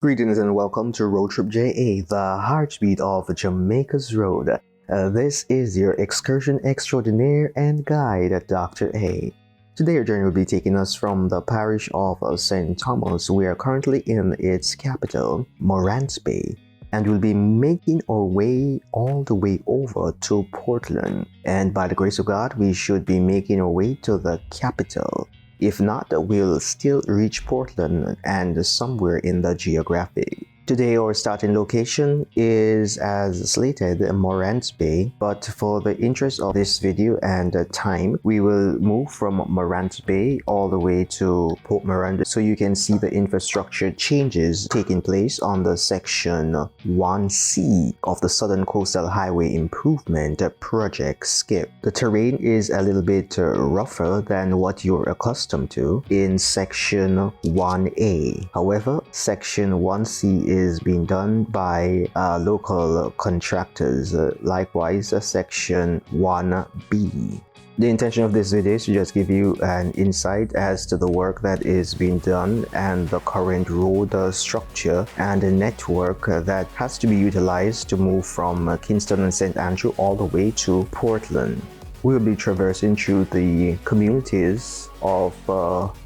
Greetings and welcome to RoadTripja, the heartbeat of Jamaica's road. This is your excursion extraordinaire and guide, Dr. A. Today our journey will be taking us from the parish of St. Thomas. We are currently in its capital, Morant Bay, and we'll be making our way all the way over to Portland. And by the grace of God, we should be making our way to the capital. If not, we'll still reach Portland and somewhere in the geography. Today our starting location is as slated Morant Bay, but for the interest of this video and time, we will move from Morant Bay all the way to Port Morant so you can see the infrastructure changes taking place on the section 1C of the Southern Coastal Highway Improvement Project SCIP. The terrain is a little bit rougher than what you're accustomed to in section 1A. However, section 1C is being done by local contractors. Likewise, section 1B. The intention of this video is to just give you an insight as to the work that is being done and the current road structure and the network that has to be utilized to move from Kingston and St. Andrew all the way to Portland. We will be traversing through the communities of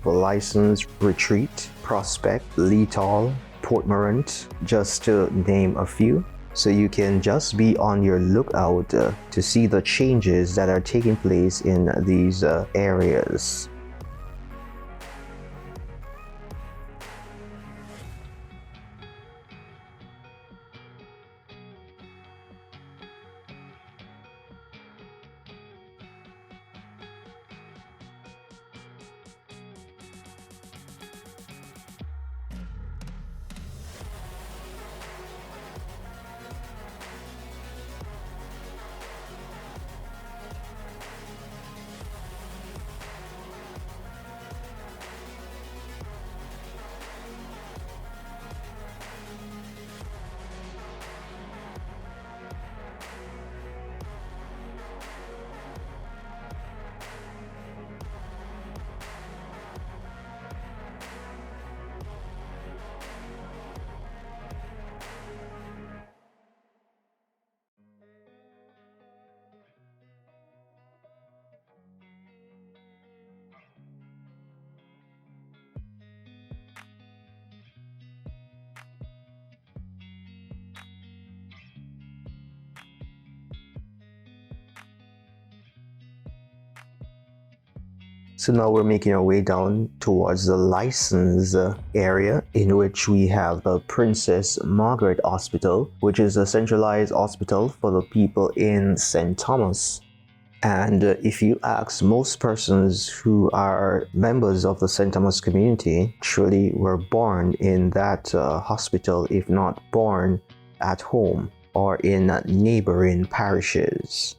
License, Retreat, Prospect, Lito, Port Morant, just to name a few. So you can just be on your lookout to see the changes that are taking place in these areas. So now we're making our way down towards the license area, in which we have the Princess Margaret Hospital, which is a centralized hospital for the people in St. Thomas. And if you ask most persons who are members of the St. Thomas community, actually were born in that hospital, if not born at home or in neighboring parishes.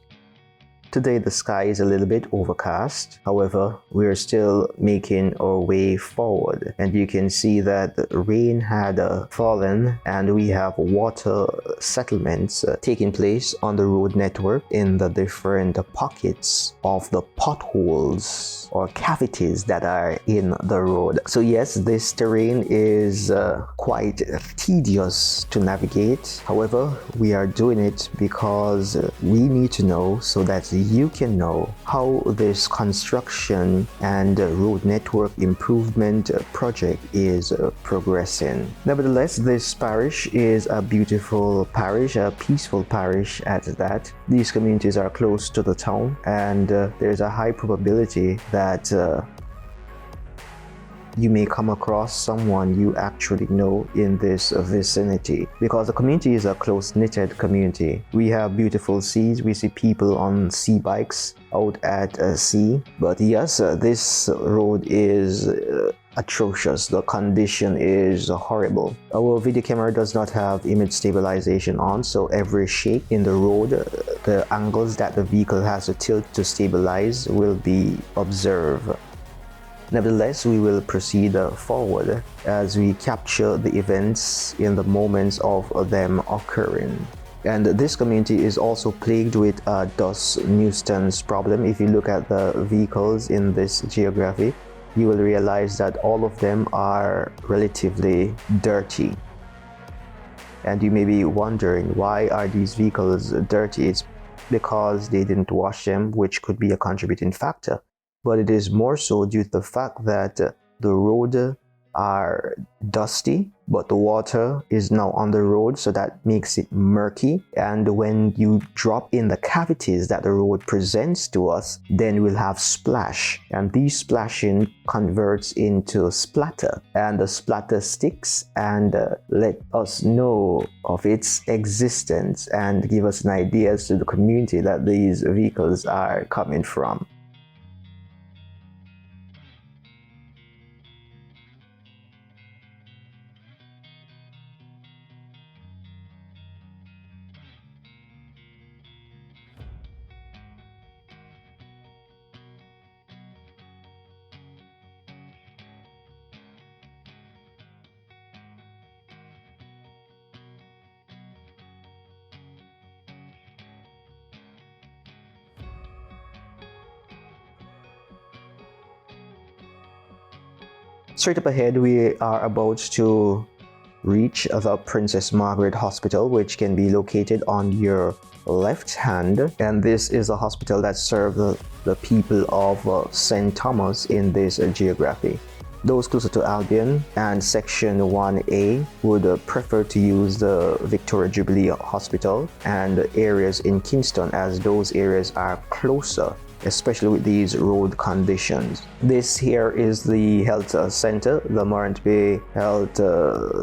Today the sky is a little bit overcast, however, we're still making our way forward, and you can see that the rain had fallen and we have water settlements taking place on the road network in the different pockets of the potholes or cavities that are in the road. So yes, this terrain is quite tedious to navigate. However, we are doing it because we need to know so that you can know how this construction and road network improvement project is progressing. Nevertheless, this parish is a beautiful parish, a peaceful parish at that. These communities are close to the town, and there's a high probability that you may come across someone you actually know in this vicinity, because the community is a close-knitted community. We have beautiful seas, we see people on sea bikes out at sea, but yes, this road is atrocious. The condition is horrible. Our video camera does not have image stabilization on, so every shake in the road, the angles that the vehicle has to tilt to stabilize will be observed. Nevertheless, we will proceed forward as we capture the events in the moments of them occurring. And this community is also plagued with a dust nuisance problem. If you look at the vehicles in this geography, you will realize that all of them are relatively dirty. And you may be wondering, why are these vehicles dirty? It's because they didn't wash them, which could be a contributing factor. But it is more so due to the fact that the road are dusty, but the water is now on the road, so that makes it murky. And when you drop in the cavities that the road presents to us, then we'll have splash, and these splashing converts into splatter, and the splatter sticks and let us know of its existence and give us an idea as to the community that these vehicles are coming from. Straight up ahead, we are about to reach the Princess Margaret Hospital, which can be located on your left hand. And this is a hospital that serves the people of St. Thomas in this geography. Those closer to Albion and Section 1A would prefer to use the Victoria Jubilee Hospital and areas in Kingston, as those areas are closer, especially with these road conditions. This here is the health center, the Morant Bay Health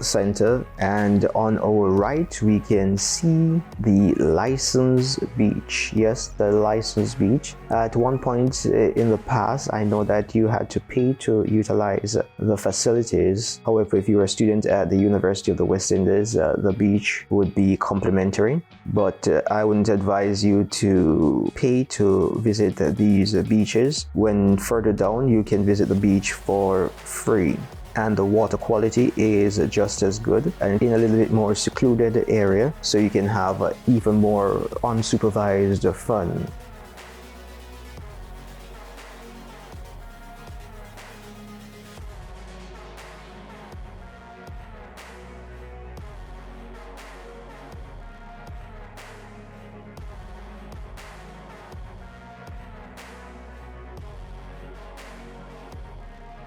Center, and on our right we can see the licensed beach. Yes, the licensed beach. At one point in the past, I know that you had to pay to utilize the facilities. However, if you were a student at the University of the West Indies, the beach would be complimentary, but I wouldn't advise you to pay to visit these beaches. When further down, you can visit the beach for free, and the water quality is just as good and in a little bit more secluded area, so you can have even more unsupervised fun.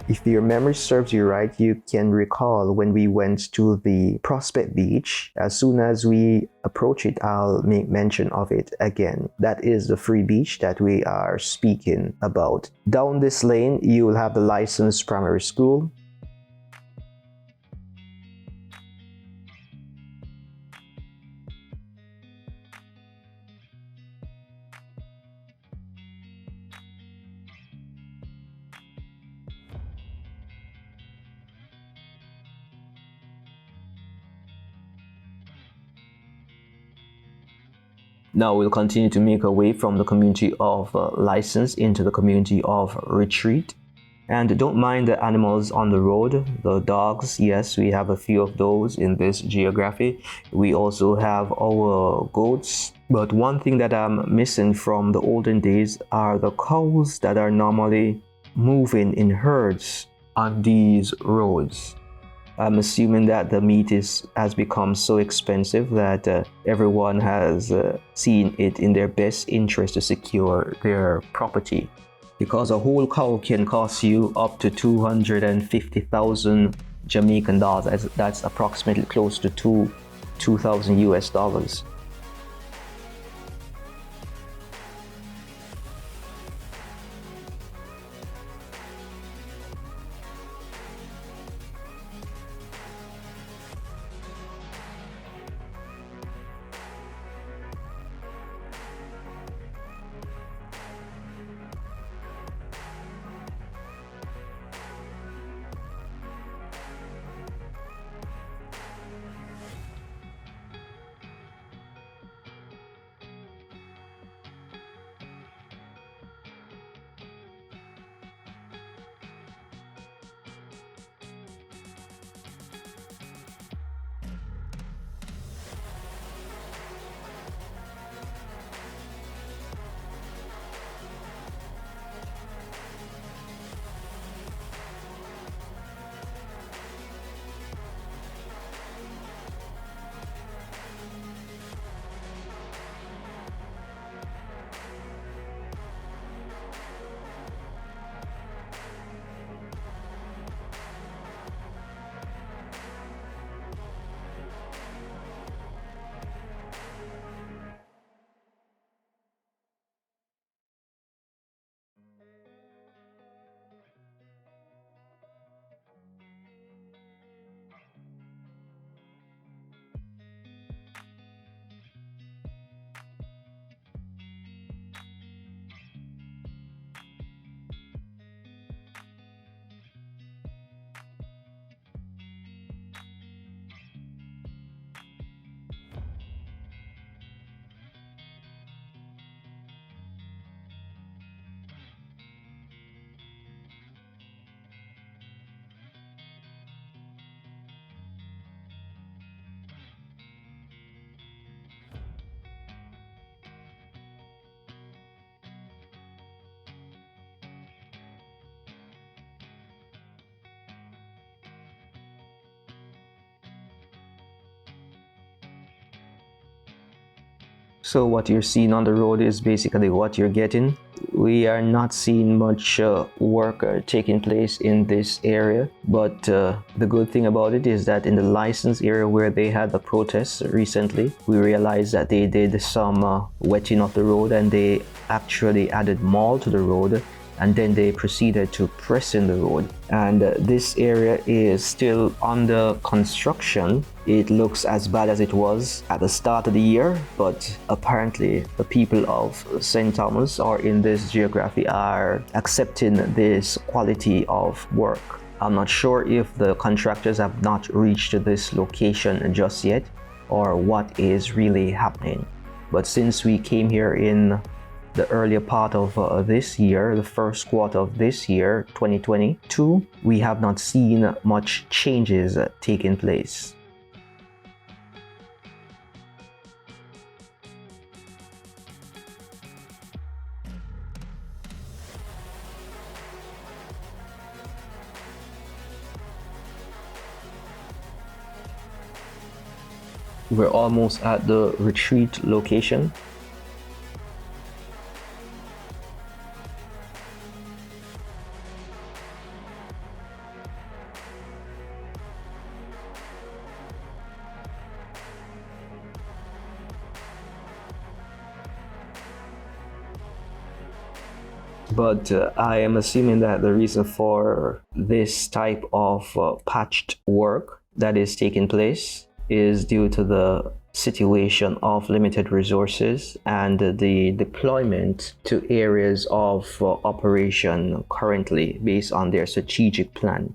If your memory serves you right, you can recall when we went to the Prospect Beach. As soon as we approach it, I'll make mention of it again. That is the free beach that we are speaking about. Down this lane, you will have the licensed primary school. Now we'll continue to make our way from the community of license into the community of retreat. And don't mind the animals on the road, the dogs. Yes, we have a few of those in this geography. We also have our goats. But one thing that I'm missing from the olden days are the cows that are normally moving in herds on these roads. I'm assuming that the meat has become so expensive that everyone has seen it in their best interest to secure their property, because a whole cow can cost you up to 250,000 Jamaican dollars. That's approximately close to 2,000 US dollars. So what you're seeing on the road is basically what you're getting. We are not seeing much work taking place in this area, but the good thing about it is that in the licensed area where they had the protests recently, we realized that they did some wetting of the road, and they actually added mall to the road, and then they proceeded to press in the road. And this area is still under construction. It looks as bad as it was at the start of the year, but apparently the people of St. Thomas, or in this geography, are accepting this quality of work. I'm not sure if the contractors have not reached this location just yet, or what is really happening. But since we came here in the earlier part of this year, the first quarter of this year, 2022, we have not seen much changes taking place. We're almost at the retreat location. But I am assuming that the reason for this type of patched work that is taking place is due to the situation of limited resources and the deployment to areas of operation currently based on their strategic plan.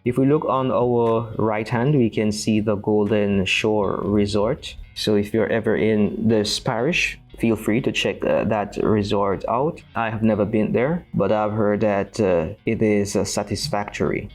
If we look on our right hand, we can see the Golden Shore Resort. So if you're ever in this parish, feel free to check that resort out. I have never been there, but I've heard that it is satisfactory.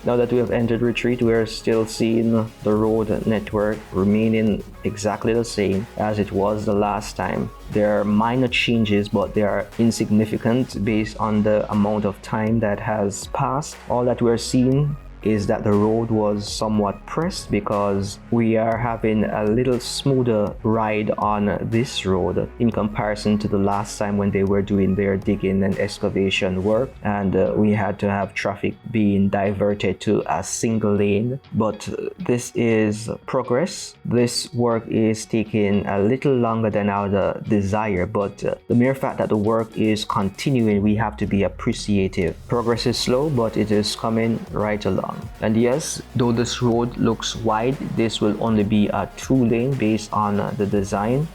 Now that we have entered retreat, we are still seeing the road network remaining exactly the same as it was the last time. There are minor changes, but they are insignificant based on the amount of time that has passed. All that we're seeing is that the road was somewhat pressed because we are having a little smoother ride on this road in comparison to the last time when they were doing their digging and excavation work, and we had to have traffic being diverted to a single lane. But this is progress. This work is taking a little longer than our desire, but the mere fact that the work is continuing, we have to be appreciative. Progress is slow, but it is coming right along. And yes, though this road looks wide, this will only be a 2-lane based on the design.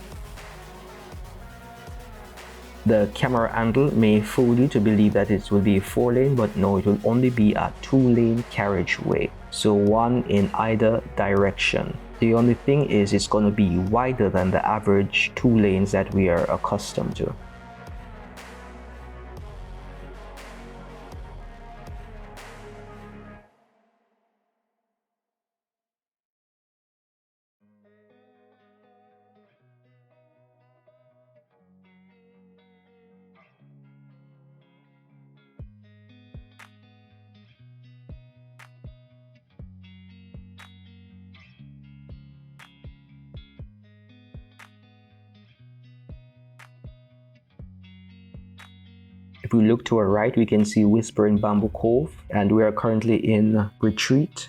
The camera angle may fool you to believe that it will be a 4-lane, but no, it will only be a 2-lane carriageway. So one in either direction. The only thing is it's going to be wider than the average 2 lanes that we are accustomed to. If we look to our right, we can see Whispering Bamboo Cove, and we are currently in retreat.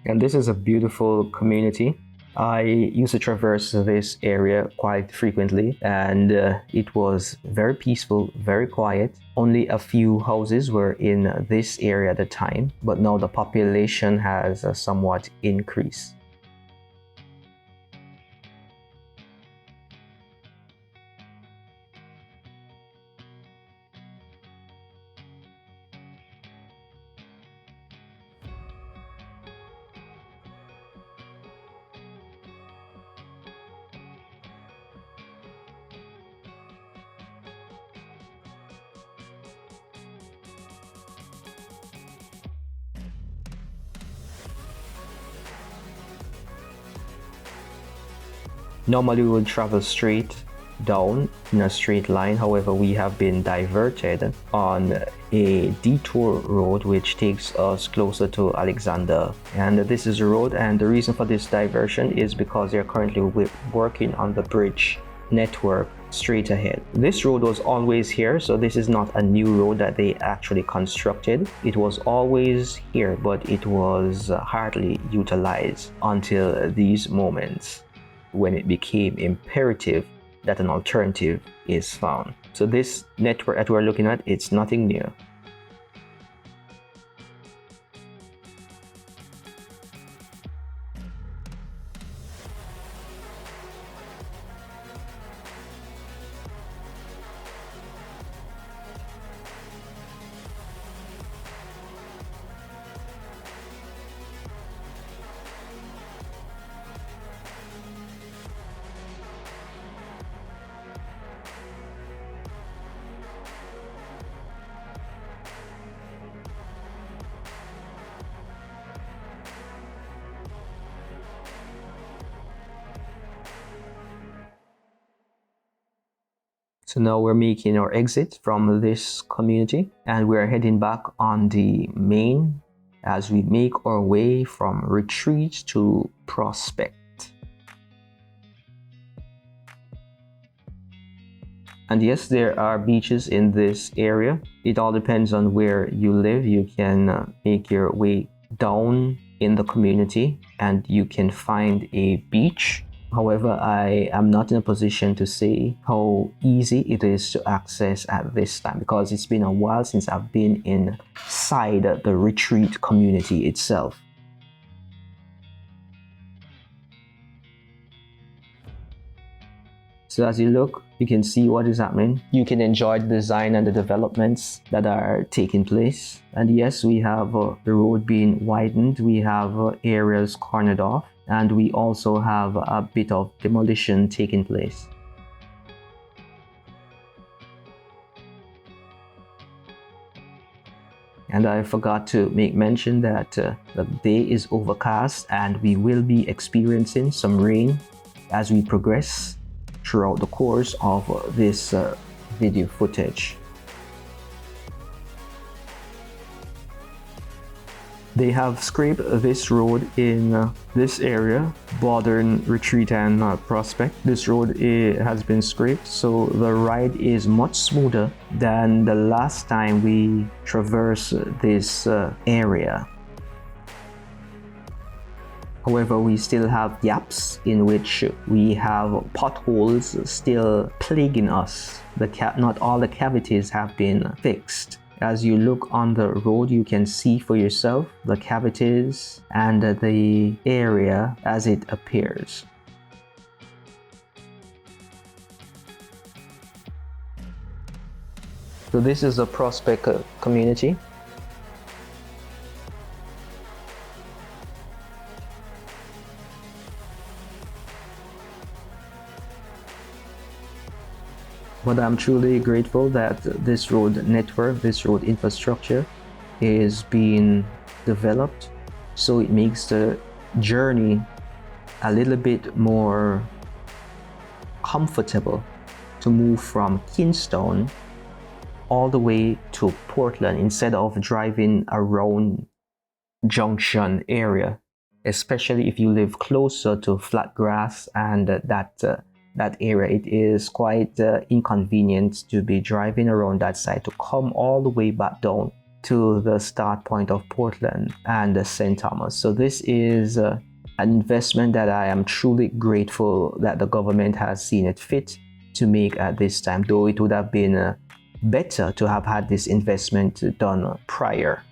And this is a beautiful community. I used to traverse this area quite frequently, and it was very peaceful, very quiet. Only a few houses were in this area at the time, but now the population has somewhat increased. Normally we would travel straight down in a straight line, however we have been diverted on a detour road which takes us closer to Alexander. And this is a road, and the reason for this diversion is because they're currently working on the bridge network straight ahead. This road was always here, so this is not a new road that they actually constructed. It was always here, but it was hardly utilized until these moments when it became imperative that an alternative is found. So this network that we're looking at, it's nothing new. So now we're making our exit from this community, and we're heading back on the main as we make our way from Retreat to Prospect. And yes, there are beaches in this area. It all depends on where you live. You can make your way down in the community and you can find a beach. However, I am not in a position to say how easy it is to access at this time because it's been a while since I've been inside the retreat community itself. So as you look, you can see what is happening. You can enjoy the design and the developments that are taking place. And yes, we have the road being widened. We have areas cornered off. And we also have a bit of demolition taking place. And I forgot to make mention that the day is overcast and we will be experiencing some rain as we progress throughout the course of this video footage. They have scraped this road in this area, bordering Retreat and Prospect. This road has been scraped, so the ride is much smoother than the last time we traversed this area. However, we still have gaps in which we have potholes still plaguing us. Not all the cavities have been fixed. As you look on the road, you can see for yourself the cavities and the area as it appears. So this is the Prospect community. But I'm truly grateful that this road network, this road infrastructure is being developed, so it makes the journey a little bit more comfortable to move from Kingston all the way to Portland instead of driving around Junction area, especially if you live closer to flat grass and that area. It is quite inconvenient to be driving around that side to come all the way back down to the start point of Portland and St. Thomas. So this is an investment that I am truly grateful that the government has seen it fit to make at this time, though it would have been better to have had this investment done prior.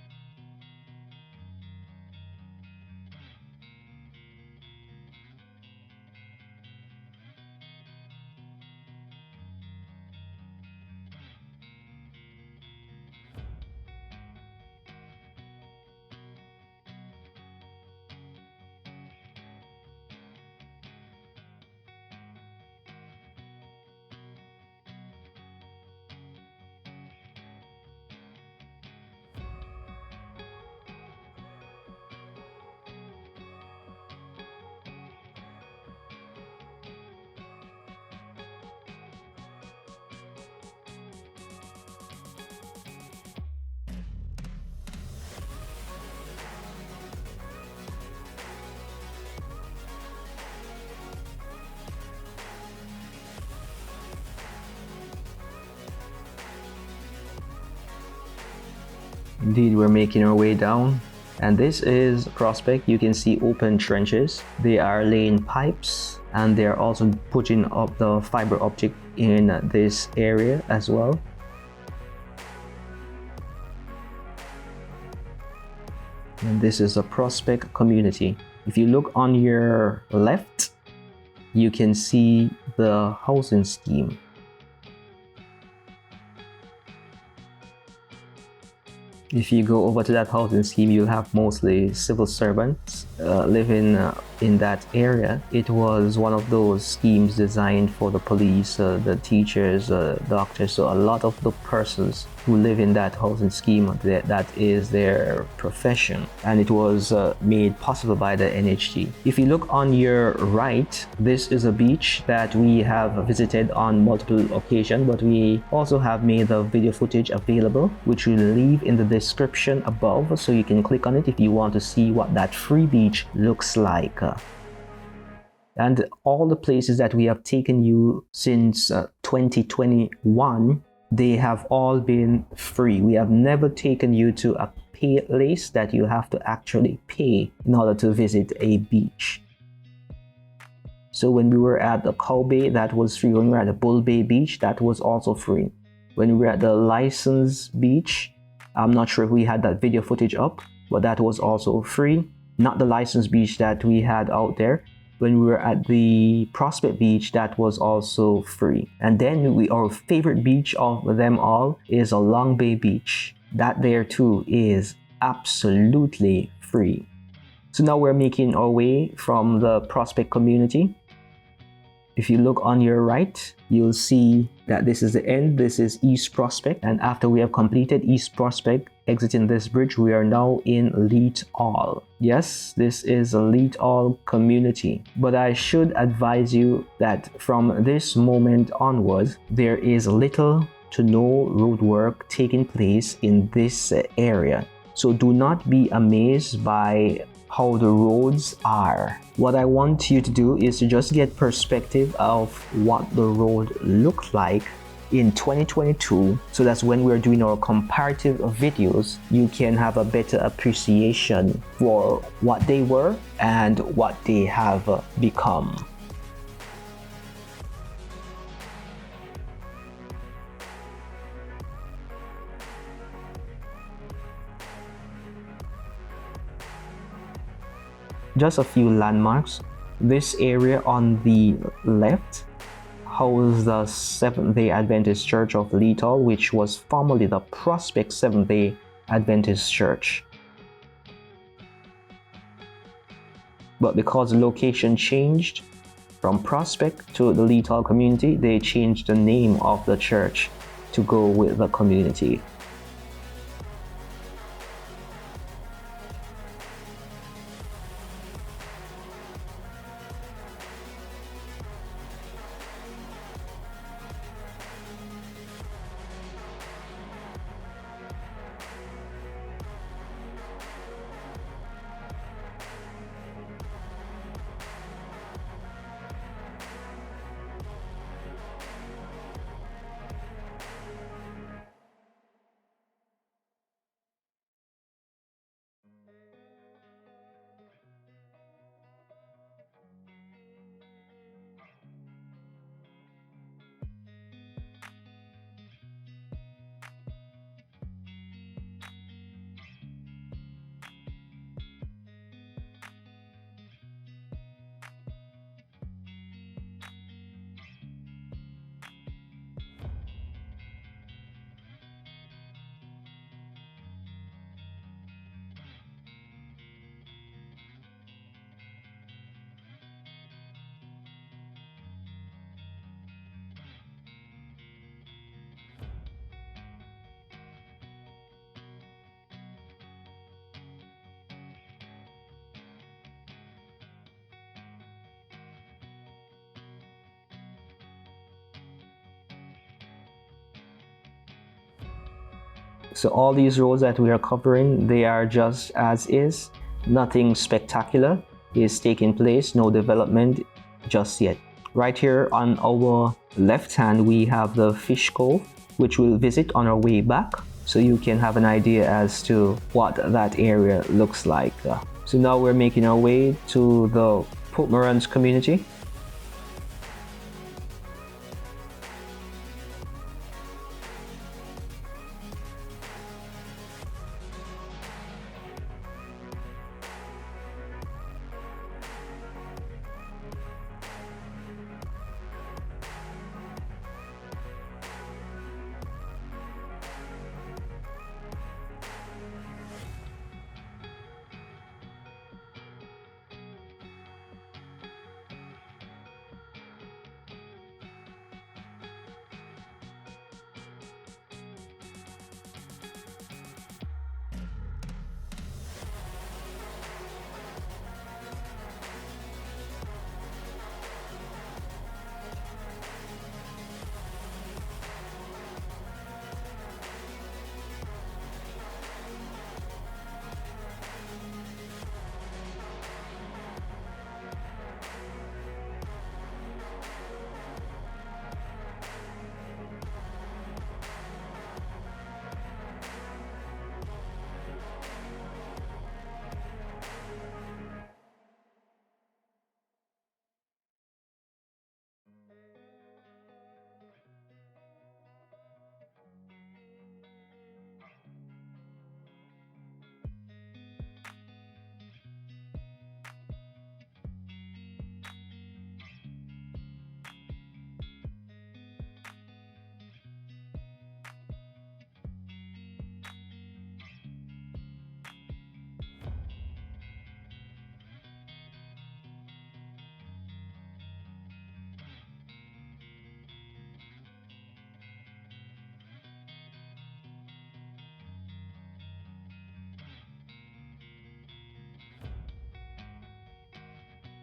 Indeed, we're making our way down, and this is Prospect. You can see open trenches. They are laying pipes, and they're also putting up the fiber optic in this area as well. And this is a Prospect community. If you look on your left, you can see the housing scheme. If you go over to that housing scheme, you'll have mostly civil servants living in that area. It was one of those schemes designed for the police, the teachers, doctors, so a lot of the persons who live in that housing scheme, that is their profession, and it was made possible by the NHT. If you look on your right, this is a beach that we have visited on multiple occasions, but we also have made the video footage available, which we'll leave in the description above, so you can click on it if you want to see what that free beach looks like. And all the places that we have taken you since 2021, they have all been free. We have never taken you to a pay place that you have to actually pay in order to visit a beach. So when we were at the Cow Bay, that was free. When we were at the Bull Bay Beach, that was also free. When we were at the License Beach, I'm not sure if we had that video footage up, but that was also free. Not the License Beach that we had out there. When we were at the Prospect Beach, that was also free. And then our favorite beach of them all is a Long Bay Beach. That there too is absolutely free. So now we're making our way from the Prospect community. If you look on your right, you'll see that this is the end. This is East Prospect. And after we have completed East Prospect, exiting this bridge, we are now in Lito. Yes, this is a Lito community. But I should advise you that from this moment onwards, there is little to no road work taking place in this area. So do not be amazed by how the roads are. What I want you to do is to just get perspective of what the road looked like in 2022, so that's when we're doing our comparative videos, you can have a better appreciation for what they were and what they have become. Just a few landmarks. This area on the left houses the Seventh-day Adventist Church of Lito, which was formerly the Prospect Seventh-day Adventist Church. But because the location changed from Prospect to the Lito community, they changed the name of the church to go with the community. So all these roads that we are covering, they are just as is. Nothing spectacular is taking place, no development just yet. Right here on our left hand, we have the Fish Cove, which we'll visit on our way back, so you can have an idea as to what that area looks like. So now we're making our way to the Port Morant community.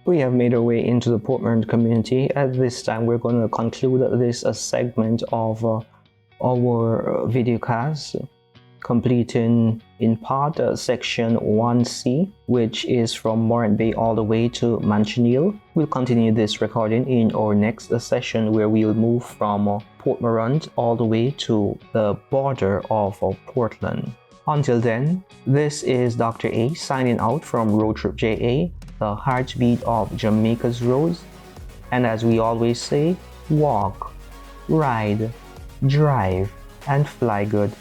We have made our way into the Port Morant community. At this time, we're going to conclude this segment of our video cast, completing in part section 1C, which is from Morant Bay all the way to Manchiniel. We'll continue this recording in our next session, where we'll move from Port Morant all the way to the border of Portland. Until then, this is Dr. A signing out from RoadTripja, the heartbeat of Jamaica's roads. And as we always say, walk, ride, drive, and fly good.